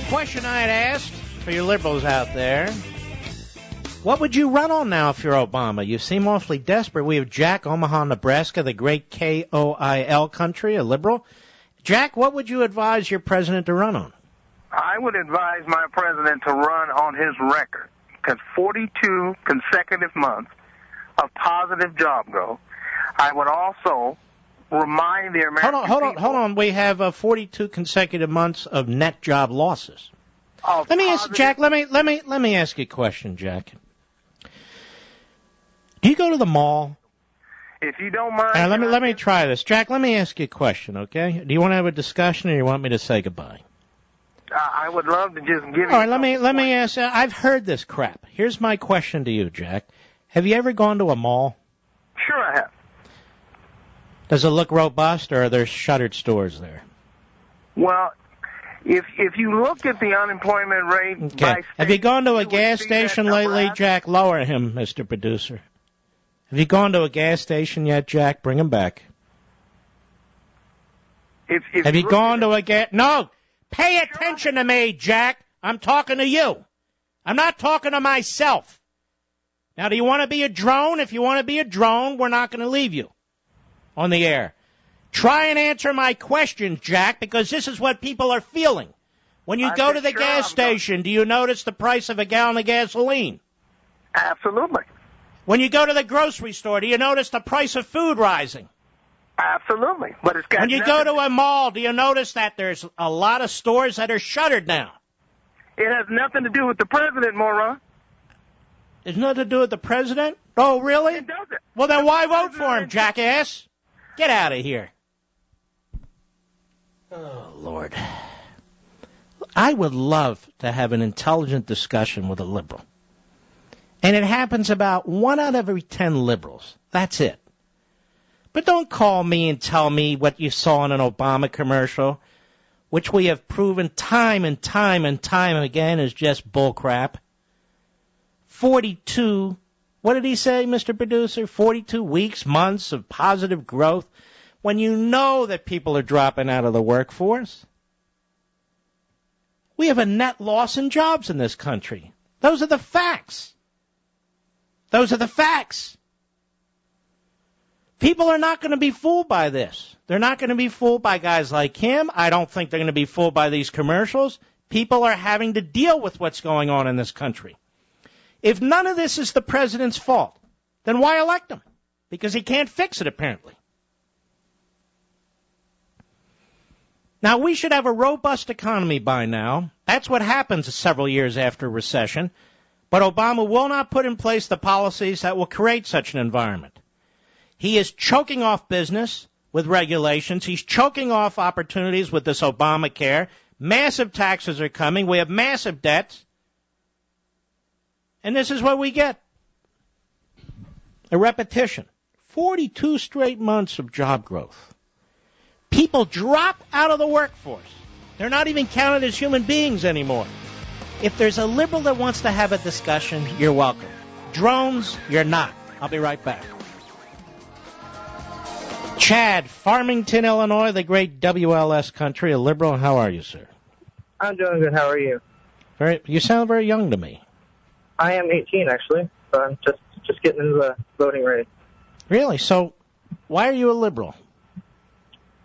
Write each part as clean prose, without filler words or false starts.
question I had asked for you liberals out there. What would you run on now if you're Obama? You seem awfully desperate. We have Jack, Omaha, Nebraska, the great KOIL country, a liberal. Jack, what would you advise your president to run on? I would advise my president to run on his record, because 42 consecutive months of positive job growth. I would also remind the American people... Hold on. We have 42 consecutive months of net job losses. Let me ask you a question, Jack. Do you go to the mall? If you don't mind... Let me try this. Jack, let me ask you a question, okay? Do you want to have a discussion or you want me to say goodbye? I would love to just give you... All right, let me ask... I've heard this crap. Here's my question to you, Jack. Have you ever gone to a mall? Sure I have. Does it look robust, or are there shuttered stores there? Well, if you look at the unemployment rate... Okay. By state, have you gone to a gas station lately, Jack? Lower him, Mr. Producer. Have you gone to a gas station yet, Jack? Bring him back. Have you gone to a gas... No! Pay attention to me, Jack. I'm talking to you. I'm not talking to myself. Now, do you want to be a drone? If you want to be a drone, we're not going to leave you on the air. Try and answer my questions, Jack, because this is what people are feeling. When you go to the gas station, do you notice the price of a gallon of gasoline? Absolutely. When you go to the grocery store, do you notice the price of food rising? Absolutely. But it's got when you go to a mall, do you notice that there's a lot of stores that are shuttered now? It has nothing to do with the president, moron. It's nothing to do with the president? Oh, really? It doesn't. Well, then why vote for him, jackass? Get out of here. Oh, Lord. I would love to have an intelligent discussion with a liberal. And it happens about 1 out of every 10 liberals. That's it. But don't call me and tell me what you saw in an Obama commercial, which we have proven time and time and time again is just bullcrap. 42, what did he say, Mr. Producer? 42 weeks, months of positive growth when you know that people are dropping out of the workforce. We have a net loss in jobs in this country. Those are the facts. Those are the facts. People are not going to be fooled by this. They're not going to be fooled by guys like him. I don't think they're going to be fooled by these commercials. People are having to deal with what's going on in this country. If none of this is the president's fault, then why elect him? Because he can't fix it, apparently. Now, we should have a robust economy by now. That's what happens several years after a recession. But Obama will not put in place the policies that will create such an environment. He is choking off business with regulations. He's choking off opportunities with this Obamacare. Massive taxes are coming. We have massive debts. And this is what we get. A repetition. 42 straight months of job growth. People drop out of the workforce. They're not even counted as human beings anymore. If there's a liberal that wants to have a discussion, you're welcome. Drones, you're not. I'll be right back. Chad, Farmington, Illinois, the great WLS country, a liberal. How are you, sir? I'm doing good. How are you? You sound very young to me. I am 18, actually, so I'm just getting into the voting race. Really? So why are you a liberal?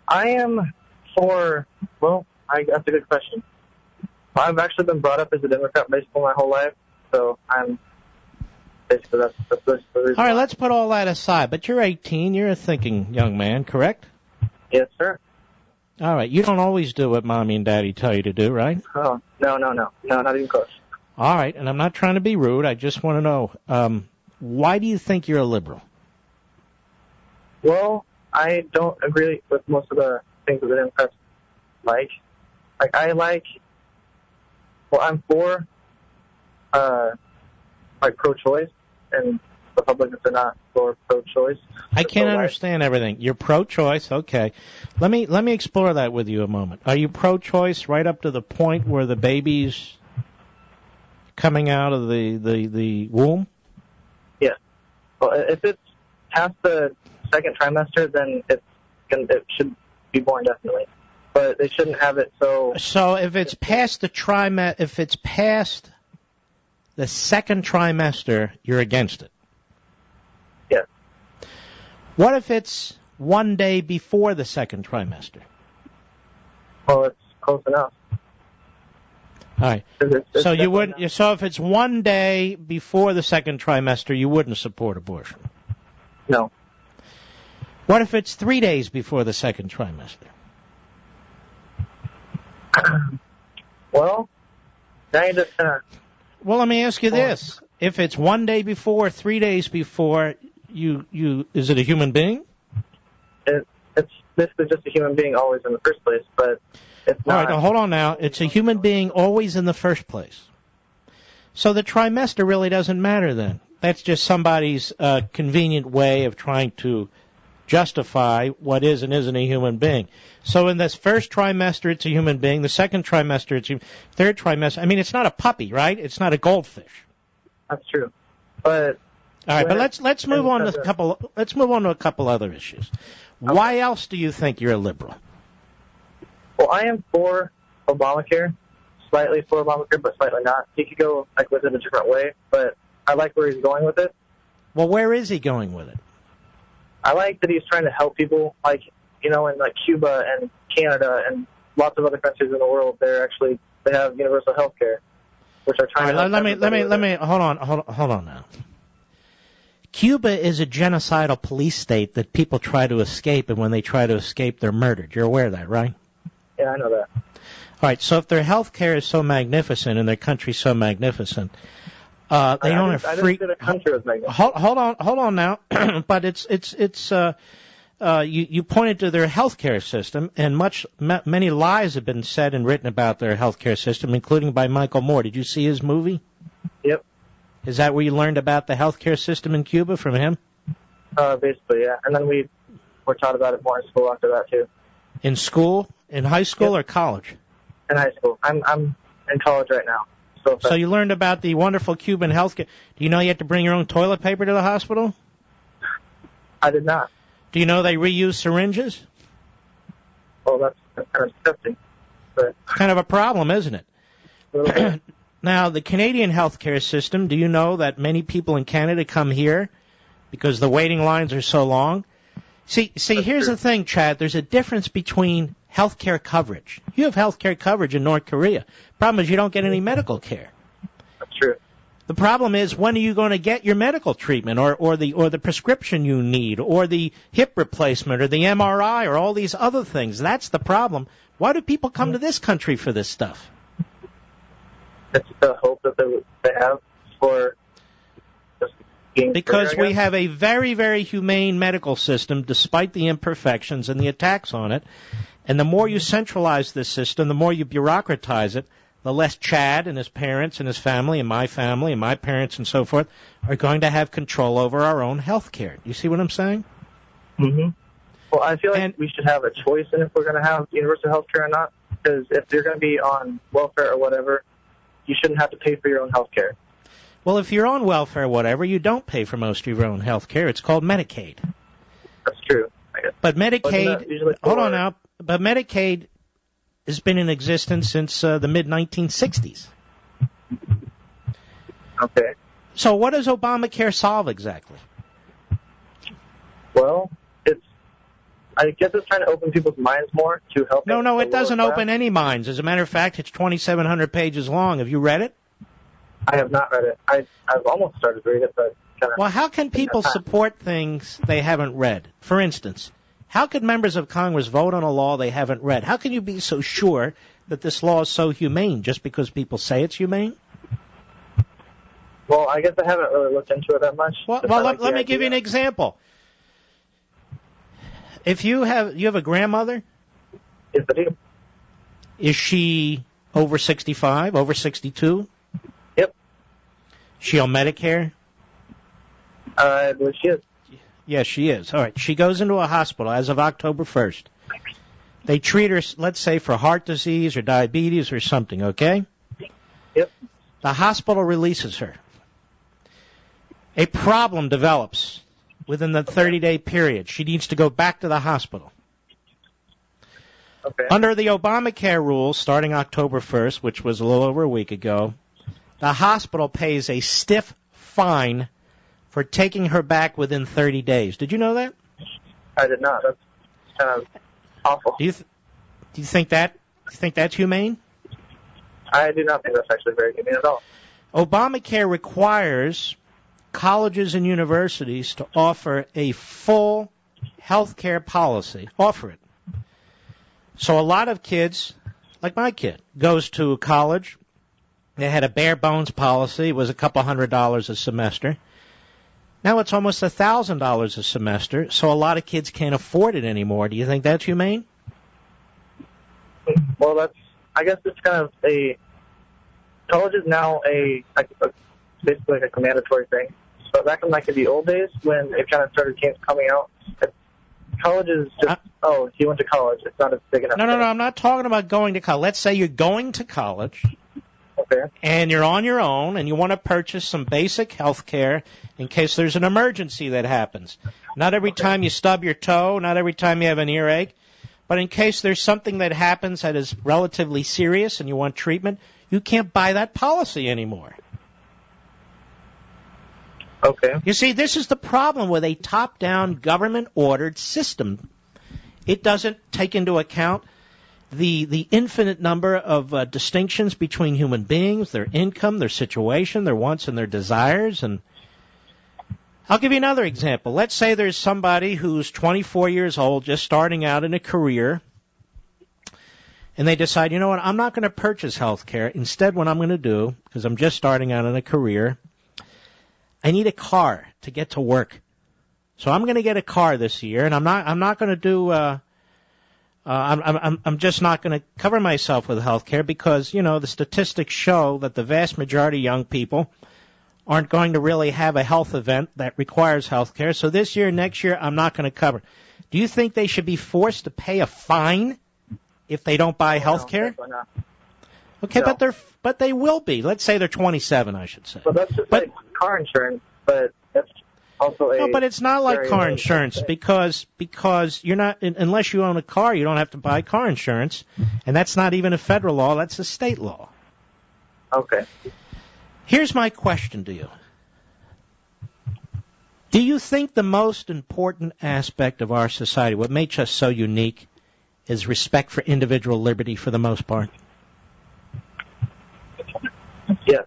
I am for, that's a good question. I've actually been brought up as a Democrat basically my whole life, so I'm basically that's the reason. All right, let's put all that aside. But you're 18. You're a thinking young man, correct? Yes, sir. All right. You don't always do what Mommy and Daddy tell you to do, right? Oh, no, not even close. All right, and I'm not trying to be rude. I just want to know, why do you think you're a liberal? Well, I don't agree with most of the things that the Democrats like. I'm for, pro-choice, and Republicans are not for pro-choice. I can't understand everything. You're pro-choice, okay. Let me explore that with you a moment. Are you pro-choice right up to the point where the baby's coming out of the womb? Yes. Well, if it's past the second trimester, then it should be born definitely. But but they shouldn't have it so... So if it's past the second trimester, you're against it. Yes. What if it's one day before the second trimester? Well, it's close enough. All right. It's so you wouldn't. Not. So if it's one day before the second trimester, you wouldn't support abortion. No. What if it's 3 days before the second trimester? Well, now you just Well, let me ask you this: if it's 1 day before, 3 days before, is it a human being? It's basically just a human being always in the first place, but it's not. All right, now hold on now. It's a human being always in the first place. So the trimester really doesn't matter then. That's just somebody's convenient way of trying to justify what is and isn't a human being. So in this first trimester, it's a human being. The second trimester, it's a third trimester. I mean, it's not a puppy, right? It's not a goldfish. That's true. But all right, but let's move on to a couple. Let's move on to a couple other issues. Okay. Why else do you think you're a liberal? Well, I am for Obamacare, slightly for Obamacare, but slightly not. He could go with it a different way, but I like where he's going with it. Well, where is he going with it? I like that he's trying to help people, in Cuba and Canada and lots of other countries in the world. They have universal health care, which are trying to. Let me hold on now. Cuba is a genocidal police state that people try to escape, and when they try to escape, they're murdered. You're aware of that, right? Yeah, I know that. All right, so if their health care is so magnificent and their country's so magnificent, they don't have free. I didn't say the country was magnificent. Hold on now, but you pointed to their health care system, and many lies have been said and written about their health care system, including by Michael Moore. Did you see his movie? Yep. Is that where you learned about the health care system in Cuba from him? Basically, yeah. And then we were taught about it more in school after that, too. In school? In high school or college? In high school. I'm in college right now. So you learned about the wonderful Cuban health care. Do you know you have to bring your own toilet paper to the hospital? I did not. Do you know they reuse syringes? Well, that's kind of disgusting. But kind of a problem, isn't it? A little bit. Now, the Canadian healthcare system, do you know that many people in Canada come here because the waiting lines are so long? See, here's the thing, Chad. There's a difference between healthcare coverage. You have healthcare coverage in North Korea. Problem is you don't get any medical care. That's true. The problem is, when are you going to get your medical treatment or the prescription you need or the hip replacement or the MRI or all these other things? That's the problem. Why do people come to this country for this stuff? It's the hope that they have for just being because free, we have a very, very humane medical system, despite the imperfections and the attacks on it. And the more you centralize this system, the more you bureaucratize it, the less Chad and his parents and his family and my parents and so forth are going to have control over our own health care. You see what I'm saying? Mm-hmm. Well, I feel like we should have a choice in if we're going to have universal health care or not. Because if you're going to be on welfare or whatever, you shouldn't have to pay for your own health care. Well, if you're on welfare or whatever, you don't pay for most of your own health care. It's called Medicaid. That's true, I guess. But Medicaid, hold on now, but Medicaid has been in existence since the mid-1960s. Okay. So what does Obamacare solve exactly? Well, I guess it's trying to open people's minds more to help. No, it doesn't open any minds. As a matter of fact, it's 2,700 pages long. Have you read it? I have not read it. I've almost started to read it, but kind of. Well, how can people support things they haven't read? For instance, how could members of Congress vote on a law they haven't read? How can you be so sure that this law is so humane just because people say it's humane? Well, I guess I haven't really looked into it that much. Well, let me give you an example. If you have a grandmother? Yes, I do. Is she over 65, over 62? Yep. She on Medicare? I believe she is. Yes, she is. All right. She goes into a hospital as of October 1st. They treat her, let's say, for heart disease or diabetes or something, okay? Yep. The hospital releases her. A problem develops within the 30-day period. She needs to go back to the hospital. Okay. Under the Obamacare rules, starting October 1st, which was a little over a week ago, the hospital pays a stiff fine for taking her back within 30 days. Did you know that? I did not. That's kind of awful. Do you think that's humane? I do not think that's actually very humane at all. Obamacare requires colleges and universities to offer a full health care policy. Offer it. So a lot of kids, like my kid, goes to college. They had a bare bones policy. It was a couple $100 a semester. Now it's almost $1,000 a semester, so a lot of kids can't afford it anymore. Do you think that's humane? Well, I guess it's kind of college is now basically like a mandatory thing. But back in like in the old days when it kind of started coming out, college is just, he went to college. It's not a big enough No, I'm not talking about going to college. Let's say you're going to college. Okay. And you're on your own, and you want to purchase some basic health care in case there's an emergency that happens. Not every time you stub your toe, not every time you have an earache, but in case there's something that happens that is relatively serious and you want treatment, you can't buy that policy anymore. Okay. You see, this is the problem with a top-down, government-ordered system. It doesn't take into account the infinite number of distinctions between human beings, their income, their situation, their wants and their desires. And I'll give you another example. Let's say there's somebody who's 24 years old, just starting out in a career, and they decide, you know what, I'm not going to purchase health care. Instead, what I'm going to do, because I'm just starting out in a career, I need a car to get to work. So I'm going to get a car this year, and I'm not going to do I'm just not going to cover myself with health care because, you know, the statistics show that the vast majority of young people aren't going to really have a health event that requires health care. So this year, next year, I'm not going to cover. Do you think they should be forced to pay a fine if they don't buy health care? No, okay, no. But they will be. Let's say they're 27, I should say. Well, that's just like car insurance, but that's also no, but it's not like car insurance because you're not, unless you own a car, you don't have to buy car insurance, and that's not even a federal law, that's a state law. Okay. Here's my question to you. Do you think the most important aspect of our society, what makes us so unique, is respect for individual liberty for the most part? Yes.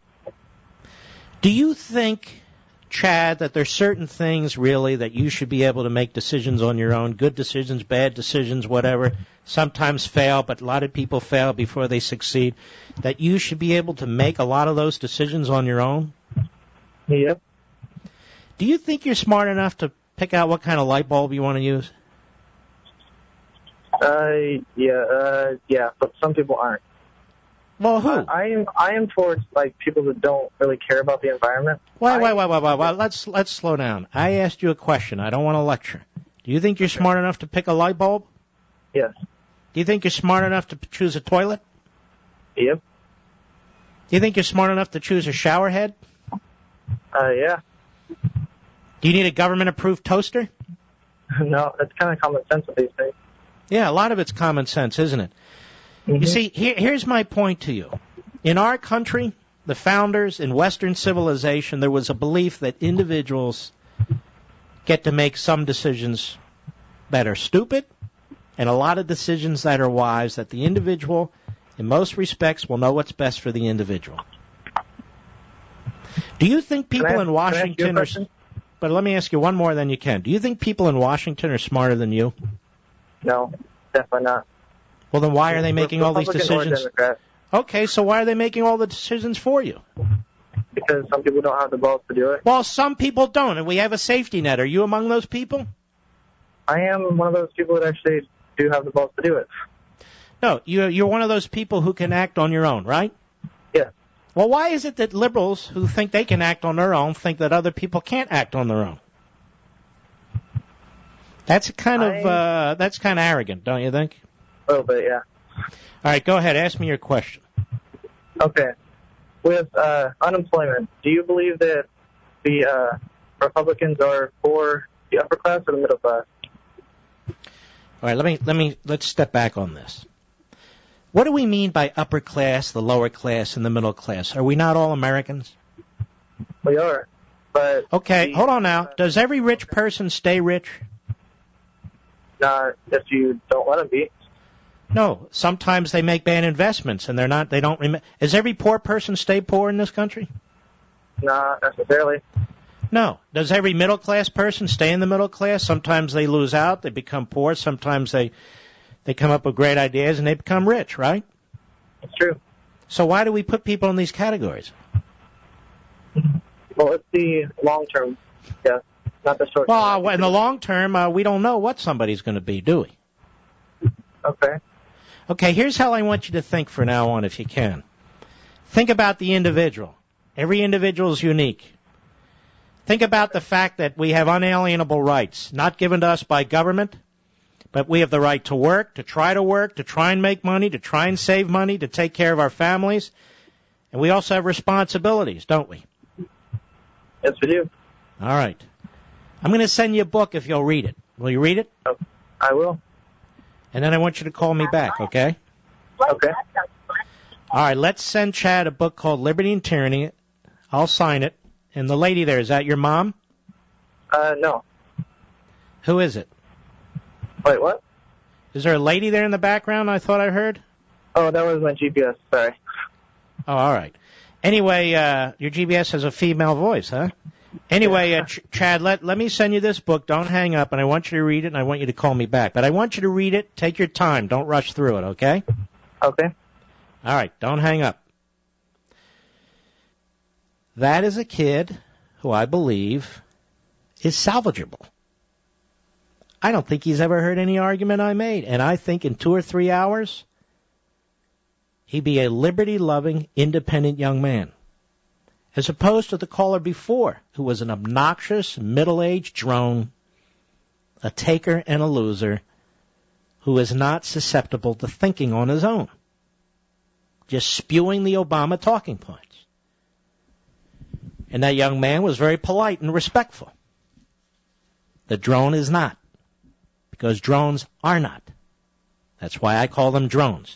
Do you think, Chad, that there's certain things really that you should be able to make decisions on your own, good decisions, bad decisions, whatever, sometimes fail, but a lot of people fail before they succeed, that you should be able to make a lot of those decisions on your own? Yep. Do you think you're smart enough to pick out what kind of light bulb you want to use? Yeah, but some people aren't. Well, who? I am towards like people that don't really care about the environment. Wait. Let's slow down. I asked you a question. I don't want to lecture. Do you think you're smart enough to pick a light bulb? Yes. Do you think you're smart enough to choose a toilet? Yep. Do you think you're smart enough to choose a shower head? Yeah. Do you need a government-approved toaster? No, that's kind of common sense with these things. Yeah, a lot of it's common sense, isn't it? Mm-hmm. You see, here's my point to you. In our country, the founders, in Western civilization, there was a belief that individuals get to make some decisions that are stupid and a lot of decisions that are wise, that the individual, in most respects, will know what's best for the individual. Do you think people in Washington are... But let me ask you one more than you can. Do you think people in Washington are smarter than you? No, definitely not. Well, then why are they making all these decisions? Democrat. Okay, so why are they making all the decisions for you? Because some people don't have the balls to do it. Well, some people don't, and we have a safety net. Are you among those people? I am one of those people that actually do have the balls to do it. No, you're one of those people who can act on your own, right? Yeah. Well, why is it that liberals who think they can act on their own think that other people can't act on their own? That's kind of arrogant, don't you think? A little bit, yeah. All right, go ahead. Ask me your question. Okay. With unemployment, do you believe that the Republicans are for the upper class or the middle class? All right, let's step back on this. What do we mean by upper class, the lower class, and the middle class? Are we not all Americans? We are, but... Okay, hold on now. Does every rich person stay rich? Not if you don't let them be. No, sometimes they make bad investments, and they don't remember. Does every poor person stay poor in this country? Not necessarily. No. Does every middle class person stay in the middle class? Sometimes they lose out, they become poor. Sometimes they come up with great ideas and they become rich, right? It's true. So why do we put people in these categories? Well, it's the long term, yeah, not the short term. Well, in the long term, we don't know what somebody's going to be, do we? Okay. Okay, here's how I want you to think from now on, if you can. Think about the individual. Every individual is unique. Think about the fact that we have unalienable rights, not given to us by government, but we have the right to work, to try and make money, to try and save money, to take care of our families. And we also have responsibilities, don't we? Yes, we do. All right. I'm going to send you a book if you'll read it. Will you read it? Oh, I will. And then I want you to call me back, okay? Okay. All right, let's send Chad a book called Liberty and Tyranny. I'll sign it. And the lady there, is that your mom? No. Who is it? Wait, what? Is there a lady there in the background I thought I heard? Oh, that was my GPS, sorry. Oh, all right. Anyway, your GPS has a female voice, huh? Anyway, Chad, let me send you this book. Don't hang up, and I want you to read it, and I want you to call me back. But I want you to read it. Take your time. Don't rush through it, okay? Okay. All right. Don't hang up. That is a kid who I believe is salvageable. I don't think he's ever heard any argument I made, and I think in 2 or 3 hours, he'd be a liberty-loving, independent young man, as opposed to the caller before, who was an obnoxious, middle-aged drone, a taker and a loser, who is not susceptible to thinking on his own, just spewing the Obama talking points. And that young man was very polite and respectful. The drone is not, because drones are not. That's why I call them drones.